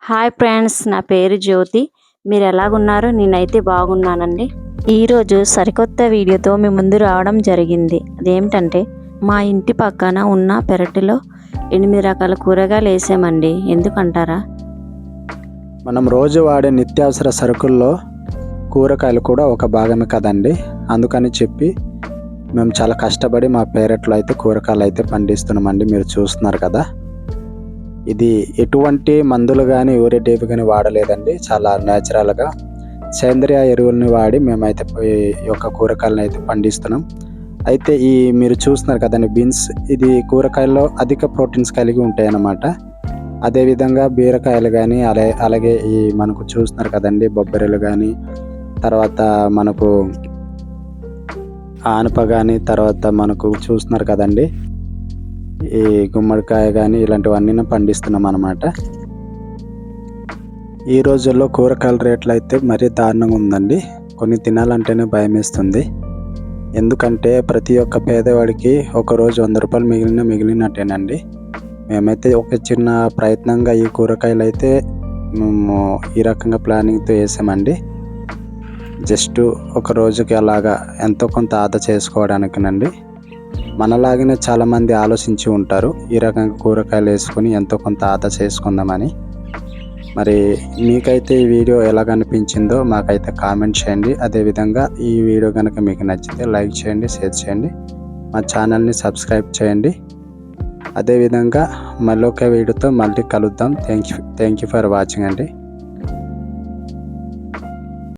Hi friends, నా పేరు జ్యోతి. మీరు ఎలాగున్నారు? నేనైతే బాగున్నానండి. ఈరోజు సరికొత్త వీడియోతో మీ ముందు రావడం జరిగింది. అదేమిటంటే మా ఇంటి పక్కన ఉన్న పెరటిలో 8 రకాల కూరగాయలు వేసామండి. ఎందుకంటారా? మనం రోజు వాడే నిత్యావసర సరుకుల్లో కూరగాయలు కూడా ఒక భాగమే కదండి. అందుకని చెప్పి మేము చాలా కష్టపడి మా పెరట్లో అయితే కూరగాయలు అయితే పండిస్తున్నామండి. మీరు చూస్తున్నారు కదా, ఇది ఎటువంటి మందులు కానీ యూరిడేవి కానీ వాడలేదండి. చాలా న్యాచురల్గా సేంద్రియ ఎరువులని వాడి మేమైతే ఈ యొక్క కూరగాయలను అయితే పండిస్తున్నాం. అయితే ఈ మీరు చూస్తున్నారు కదండి బీన్స్, ఇది కూరగాయల్లో అధిక ప్రోటీన్స్ కలిగి ఉంటాయి అన్నమాట. అదేవిధంగా బీరకాయలు కానీ అలాగే ఈ మనకు చూస్తున్నారు కదండి బొబ్బరెలు కానీ, తర్వాత మనకు ఆనప కానీ, తర్వాత మనకు చూస్తున్నారు కదండి ఈ గుమ్మడికాయ కానీ, ఇలాంటివన్నీ పండిస్తున్నాం అన్నమాట. ఈ రోజుల్లో కూరగాయల రేట్లు అయితే మరీ దారుణంగా ఉందండి. కొన్ని తినాలంటేనే భయం వేస్తుంది. ఎందుకంటే ప్రతి ఒక్క పేదవాడికి ఒకరోజు 100 రూపాయలు మిగిలినట్టేనండి. మేమైతే ఒక చిన్న ప్రయత్నంగా ఈ కూరగాయలు అయితే మేము ఈ రకంగా ప్లానింగ్తో వేసామండి. జస్ట్ ఒక రోజుకి అలాగా ఎంతో కొంత ఆదా చేసుకోవడానికినండి. మనలాగానే చాలామంది ఆలోచించి ఉంటారు ఈ రకంగా కూరగాయలు వేసుకొని ఎంతో కొంత ఆదా చేసుకుందామని. మరి మీకైతే ఈ వీడియో ఎలాగ అనిపించిందో మాకైతే కామెంట్ చేయండి. అదేవిధంగా ఈ వీడియో కనుక మీకు నచ్చితే లైక్ చేయండి, షేర్ చేయండి, మా ఛానల్ని సబ్స్క్రైబ్ చేయండి. అదేవిధంగా మళ్ళీ ఒక వీడియోతో మళ్ళీ కలుద్దాం. థ్యాంక్ యూ ఫర్ వాచింగ్ అండి.